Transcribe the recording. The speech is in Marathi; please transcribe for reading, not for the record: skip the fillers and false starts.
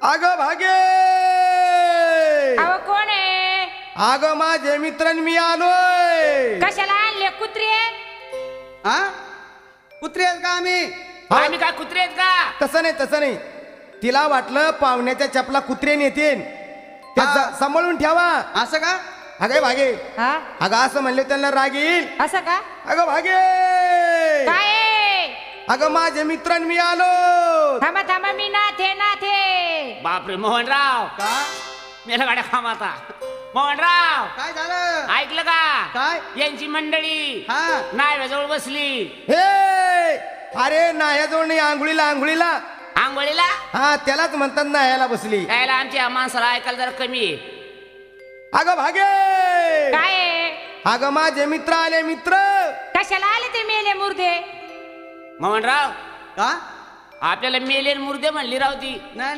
अगं भागे, अहो कोण आहे? अगं माझे मित्रन मी आलोय. कशाला आणले कुत्रे? हा कुत्रे आहेत का आम्ही? आम्ही काय कुत्रे आहेत का? तसं नाही तसं नाही, तिला वाटलं पाहुण्याच्या चपला कुत्रे नेतील, हा. सांभाळून ठेवा. असं का? अगं भागे, हा अगं असं म्हणले त्यांना राग येईल. असं का? अगं भागे, काय आहे? अगं माझे मित्रन मी आलो. थांबा थांबा, मी नाथे नाथे. बापरे मोहनराव, का मेला गाड्या खामाता. मोहनराव, काय झालं? ऐकलं का? काय? यांची मंडळी हा नाव्याजवळ बसली. हे अरे नाह्याजवळ नाही, आंघोळीला आंघोळीला. आंघोळीला हा त्यालाच म्हणतात नाह्याला बसली. यायला आमच्या माणसाला ऐकायला जरा कमी आहे. अगं भागे, काय आहे? अगं माझे मित्र आले, मित्र. कशाला आले ते मेले मुर्दे? मोहनराव, का आपल्याला मेलेन मुर्दे म्हणली राव ती. नाही